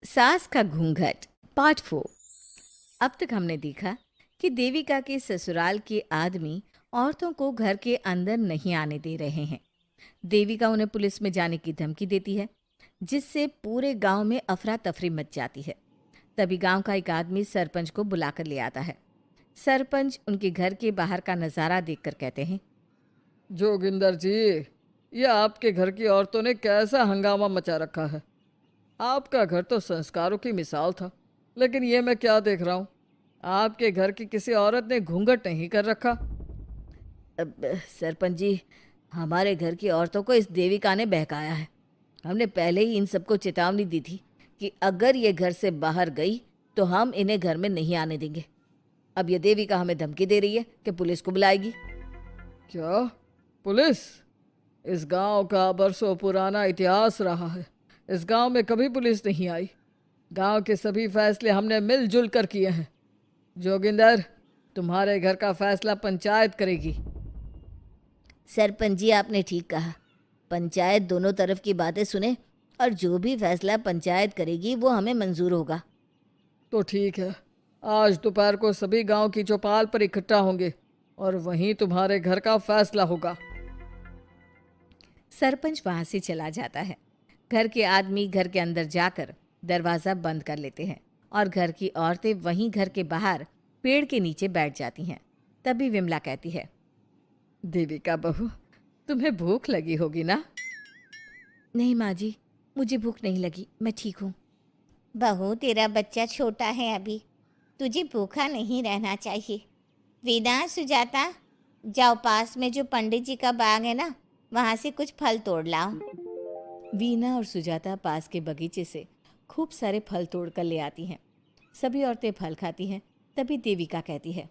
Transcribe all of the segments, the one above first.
सास का घूंघट पार्ट 4। अब तक हमने देखा कि देविका के ससुराल के आदमी औरतों को घर के अंदर नहीं आने दे रहे हैं। देविका उन्हें पुलिस में जाने की धमकी देती है, जिससे पूरे गांव में अफरा तफरी मच जाती है। तभी गांव का एक आदमी सरपंच को बुलाकर ले आता है। सरपंच उनके घर के बाहर का नज़ारा देखकर कहते हैं, जोगिंदर जी, ये आपके घर की औरतों ने कैसा हंगामा मचा रखा है। आपका घर तो संस्कारों की मिसाल था, लेकिन ये मैं क्या देख रहा हूँ। आपके घर की किसी औरत ने घूंघट नहीं कर रखा। अब सरपंच जी, हमारे घर की औरतों को इस देविका ने बहकाया है। हमने पहले ही इन सबको चेतावनी दी थी कि अगर ये घर से बाहर गई तो हम इन्हें घर में नहीं आने देंगे। अब ये देविका हमें धमकी दे रही है कि पुलिस को बुलाएगी। क्या? पुलिस? इस गांव का बरसों पुराना इतिहास रहा है। इस गांव में कभी पुलिस नहीं आई। गांव के सभी फैसले हमने मिलजुल कर किए हैं। जोगिंदर, तुम्हारे घर का फैसला पंचायत करेगी। सरपंच जी, आपने ठीक कहा। पंचायत दोनों तरफ की बातें सुने और जो भी फैसला पंचायत करेगी वो हमें मंजूर होगा। तो ठीक है, आज दोपहर को सभी गांव की चौपाल पर इकट्ठा होंगे और वहीं तुम्हारे घर का फैसला होगा। सरपंच वहां से चला जाता है। घर के आदमी घर के अंदर जाकर दरवाज़ा बंद कर लेते हैं और घर की औरतें वहीं घर के बाहर पेड़ के नीचे बैठ जाती हैं। तभी विमला कहती है, देविका बहू, तुम्हें भूख लगी होगी ना? नहीं माँ जी, मुझे भूख नहीं लगी, मैं ठीक हूँ। बहू, तेरा बच्चा छोटा है अभी, तुझे भूखा नहीं रहना चाहिए। वीना, सुजाता, जाओ पास में जो पंडित जी का बाग है ना, वहाँ से कुछ फल तोड़ लाओ। वीना और सुजाता पास के बगीचे से खूब सारे फल तोड़ कर ले आती हैं। सभी औरतें फल खाती हैं। तभी देविका कहती है,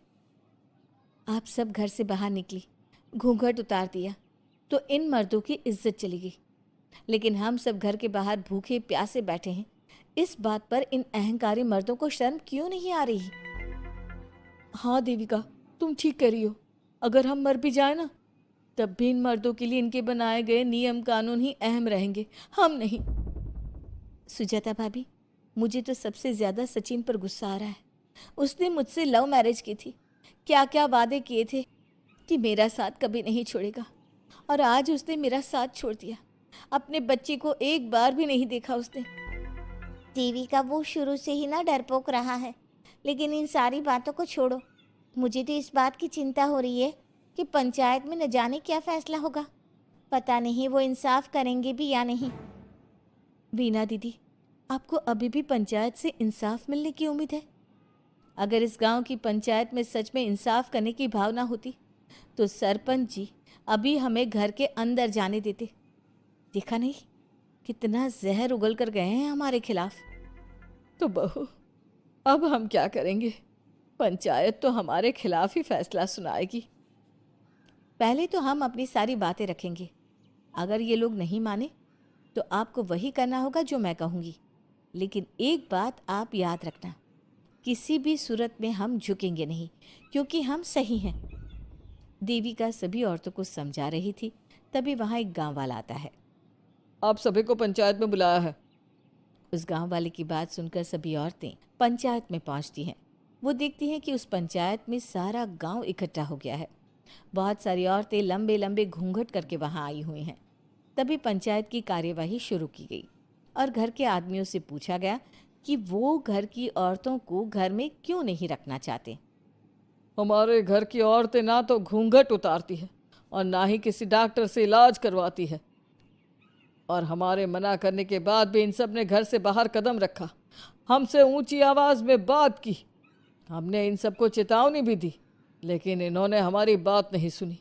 आप सब घर से बाहर निकली, घूंघट उतार दिया तो इन मर्दों की इज्जत चली गई, लेकिन हम सब घर के बाहर भूखे प्यासे बैठे हैं। इस बात पर इन अहंकारी मर्दों को शर्म क्यों नहीं आ रही? हाँ देविका, तुम ठीक कह रही हो। अगर हम मर भी जाए ना, तब भी इन मर्दों के लिए इनके बनाए गए नियम कानून ही अहम रहेंगे, हम नहीं। सुजाता भाभी, मुझे तो सबसे ज़्यादा सचिन पर गुस्सा आ रहा है। उसने मुझसे लव मैरिज की थी, क्या क्या वादे किए थे कि मेरा साथ कभी नहीं छोड़ेगा, और आज उसने मेरा साथ छोड़ दिया। अपने बच्चे को एक बार भी नहीं देखा उसने। देवी का वो शुरू से ही ना डरपोक रहा है। लेकिन इन सारी बातों को छोड़ो, मुझे तो इस बात की चिंता हो रही है कि पंचायत में न जाने क्या फैसला होगा। पता नहीं वो इंसाफ करेंगे भी या नहीं। वीना दीदी, आपको अभी भी पंचायत से इंसाफ मिलने की उम्मीद है? अगर इस गांव की पंचायत में सच में इंसाफ करने की भावना होती तो सरपंच जी अभी हमें घर के अंदर जाने देते। देखा नहीं कितना जहर उगल कर गए हैं हमारे खिलाफ। तो बहू, अब हम क्या करेंगे? पंचायत तो हमारे खिलाफ ही फैसला सुनाएगी। पहले तो हम अपनी सारी बातें रखेंगे। अगर ये लोग नहीं माने तो आपको वही करना होगा जो मैं कहूँगी। लेकिन एक बात आप याद रखना, किसी भी सूरत में हम झुकेंगे नहीं, क्योंकि हम सही हैं। देविका सभी औरतों को समझा रही थी। तभी वहाँ एक गांव वाला आता है। आप सभी को पंचायत में बुलाया है। उस गांव वाले की बात सुनकर सभी औरतें पंचायत में पहुंचती हैं। वो देखती हैं कि उस पंचायत में सारा गांव इकट्ठा हो गया है। बहुत सारी औरतें लंबे लंबे घूंघट करके वहां आई हुई हैं। तभी पंचायत की कार्यवाही शुरू की गई और घर के आदमियों से पूछा गया कि वो घर की औरतों को घर में क्यों नहीं रखना चाहते। हमारे घर की औरतें ना तो घूंघट उतारती है और ना ही किसी डॉक्टर से इलाज करवाती है, और हमारे मना करने के बाद भी इन सब ने घर से बाहर कदम रखा, हमसे ऊंची आवाज़ में बात की। हमने इन सबको चेतावनी भी दी, लेकिन इन्होंने हमारी बात नहीं सुनी।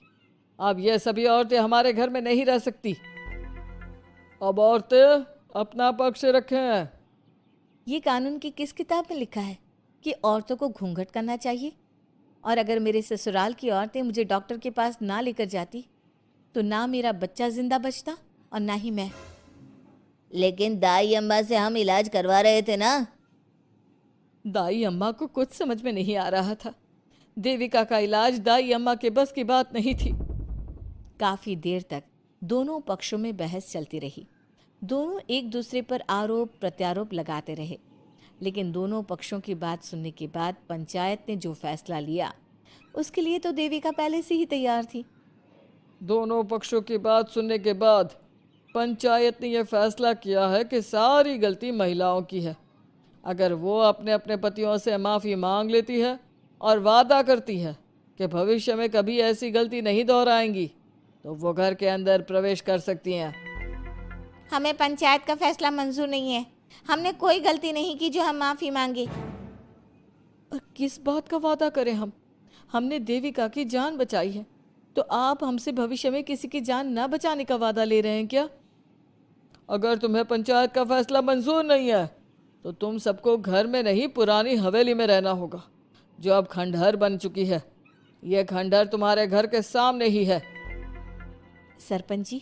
अब ये सभी औरतें हमारे घर में नहीं रह सकती। अब औरतें अपना पक्ष रखें। ये कानून की किस किताब में लिखा है कि औरतों को घूंघट करना चाहिए? और अगर मेरे ससुराल की औरतें मुझे डॉक्टर के पास ना लेकर जाती तो ना मेरा बच्चा जिंदा बचता और ना ही मैं। लेकिन दाई अम्मा से हम इलाज करवा रहे थे ना। दाई अम्मा को कुछ समझ में नहीं आ रहा था। देविका का इलाज दाई अम्मा के बस की बात नहीं थी। काफी देर तक दोनों पक्षों में बहस चलती रही। दोनों एक दूसरे पर आरोप प्रत्यारोप लगाते रहे, लेकिन दोनों पक्षों की बात सुनने के बाद पंचायत ने जो फैसला लिया उसके लिए तो देविका पहले से ही तैयार थी। दोनों पक्षों की बात सुनने के बाद पंचायत ने यह फैसला किया है कि सारी गलती महिलाओं की है। अगर वो अपने अपने पतियों से माफ़ी मांग लेती है और वादा करती है कि भविष्य में कभी ऐसी गलती नहीं दोहराएंगी, तो वो घर के अंदर प्रवेश कर सकती हैं। हमें पंचायत का फैसला मंजूर नहीं है। हमने कोई गलती नहीं की जो हम माफ़ी मांगे। और किस बात का वादा करें हम? हमने देविका की जान बचाई है, तो आप हमसे भविष्य में किसी की जान न बचाने का वादा ले रहे हैं क्या? अगर तुम्हें पंचायत का फैसला मंजूर नहीं है तो तुम सबको घर में नहीं, पुरानी हवेली में रहना होगा, जो अब खंडहर बन चुकी है। यह खंडहर तुम्हारे घर के सामने ही है। सरपंच जी,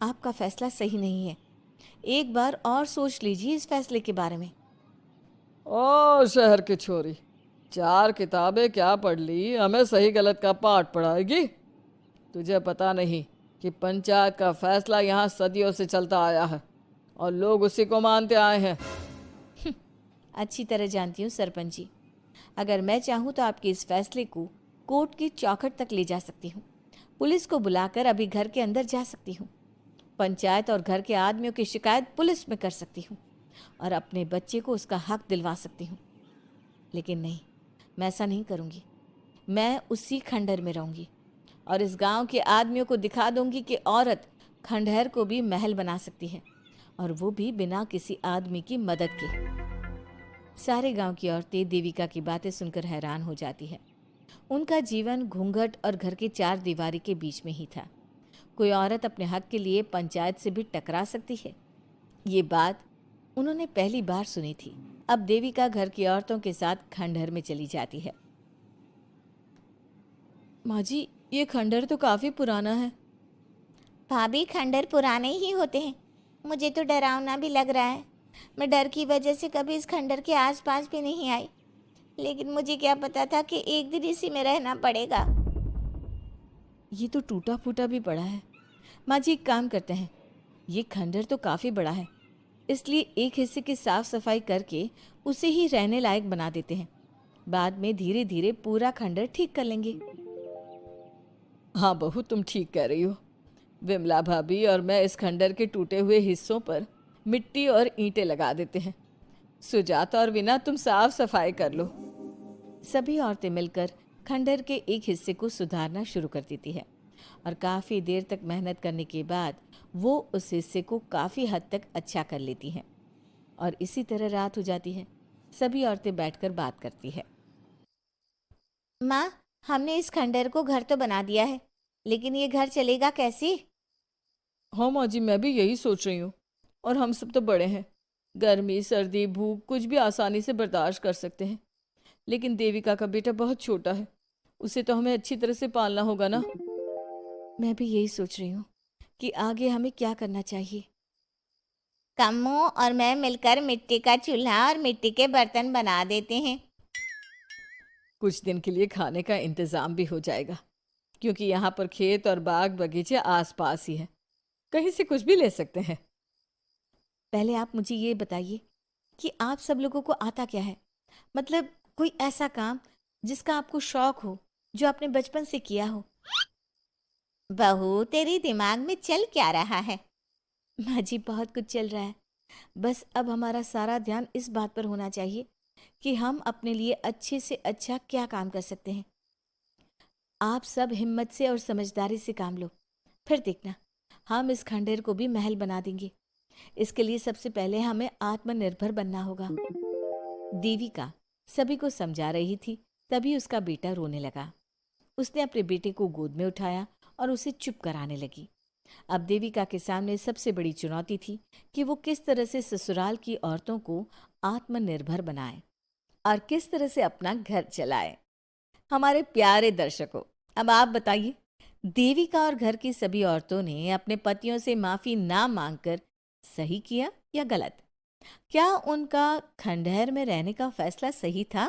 आपका फैसला सही नहीं है। एक बार और सोच लीजिए इस फैसले के बारे में। ओ शहर की छोरी, 4 किताबें क्या पढ़ ली, हमें सही गलत का पाठ पढ़ाएगी? तुझे पता नहीं कि पंचायत का फैसला यहाँ सदियों से चलता आया है और लोग उसी को मानते आए हैं। अच्छी तरह जानती हूँ सरपंच जी। अगर मैं चाहूँ तो आपके इस फैसले को कोर्ट की चौखट तक ले जा सकती हूँ। पुलिस को बुलाकर अभी घर के अंदर जा सकती हूँ। पंचायत और घर के आदमियों की शिकायत पुलिस में कर सकती हूँ और अपने बच्चे को उसका हक दिलवा सकती हूँ। लेकिन नहीं, मैं ऐसा नहीं करूँगी। मैं उसी खंडहर में रहूँगी और इस गांव के आदमियों को दिखा दूंगी कि औरत खंडहर को भी महल बना सकती है, और वो भी बिना किसी आदमी की मदद के। सारे गांव की औरतें देविका की बातें सुनकर हैरान हो जाती है। उनका जीवन घूंघट और घर की 4 दीवारी के बीच में ही था। कोई औरत अपने हक के लिए पंचायत से भी टकरा सकती है, ये बात उन्होंने पहली बार सुनी थी। अब देविका घर की औरतों के साथ खंडहर में चली जाती है। माँ जी, ये खंडहर तो काफ़ी पुराना है। भाभी, खंडहर पुराने ही होते हैं। मुझे तो डरावना भी लग रहा है। मैं डर की वजह से कभी इस खंडहर के आसपास भी नहीं आई, लेकिन मुझे क्या पता था कि एक दिन इसी में रहना पड़ेगा। ये तो टूटा फूटा भी पड़ा है। माँ जी, एक काम करते हैं, ये खंडहर तो काफ़ी बड़ा है, इसलिए एक हिस्से की साफ सफाई करके उसे ही रहने लायक बना देते हैं। बाद में धीरे धीरे पूरा खंडहर ठीक कर लेंगे। हाँ बहू, तुम ठीक कह रही हो। विमला भाभी और मैं इस खंडहर के टूटे हुए हिस्सों पर मिट्टी और ईंटें लगा देते हैं। सुजाता और विना, तुम साफ सफाई कर लो। सभी औरतें मिलकर खंडहर के एक हिस्से को सुधारना शुरू कर देती है और काफ़ी देर तक मेहनत करने के बाद वो उस हिस्से को काफ़ी हद तक अच्छा कर लेती हैं। और इसी तरह रात हो जाती है। सभी औरतें बैठकर बात करती है। माँ, हमने इस खंडहर को घर तो बना दिया है, लेकिन ये घर चलेगा कैसे? हाँ माँ जी, मैं भी यही सोच रही हूँ। और हम सब तो बड़े हैं, गर्मी सर्दी भूख कुछ भी आसानी से बर्दाश्त कर सकते हैं। लेकिन देविका का बेटा बहुत छोटा है, उसे तो हमें अच्छी तरह से पालना होगा ना। मैं भी यही सोच रही हूँ कि आगे हमें क्या करना चाहिए। कम्मो और मैं मिलकर मिट्टी का चूल्हा और मिट्टी के बर्तन बना देते हैं। कुछ दिन के लिए खाने का इंतज़ाम भी हो जाएगा, क्योंकि यहाँ पर खेत और बाग बगीचे आसपास ही है, कहीं से कुछ भी ले सकते हैं। पहले आप मुझे ये बताइए कि आप सब लोगों को आता क्या है? मतलब कोई ऐसा काम जिसका आपको शौक हो, जो आपने बचपन से किया हो। बहू, तेरे दिमाग में चल क्या रहा है? माँ जी, बहुत कुछ चल रहा है। बस अब हमारा सारा ध्यान इस बात पर होना चाहिए कि हम अपने लिए अच्छे से अच्छा क्या काम कर सकते हैं। आप सब हिम्मत से और समझदारी से काम लो, फिर देखना हम इस खंडहर को भी महल बना देंगे। इसके लिए सबसे पहले हमें आत्मनिर्भर बनना होगा। देविका सभी को समझा रही थी, तभी उसका बेटा रोने लगा। उसने अपने बेटे को गोद में उठाया और उसे चुप कराने लगी। अब देविका के सामने सबसे बड़ी चुनौती थी कि वो किस तरह से ससुराल की औरतों को आत्मनिर्भर बनाए और किस तरह से अपना घर चलाए। हमारे प्यारे दर्शकों, अब आप बताइए, देविका और घर की सभी औरतों ने अपने पतियों से माफी ना मांगकर सही किया या गलत? क्या उनका खंडहर में रहने का फैसला सही था?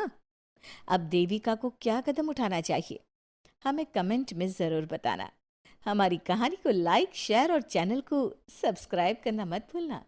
अब देविका को क्या कदम उठाना चाहिए, हमें कमेंट में ज़रूर बताना। हमारी कहानी को लाइक, शेयर और चैनल को सब्सक्राइब करना मत भूलना।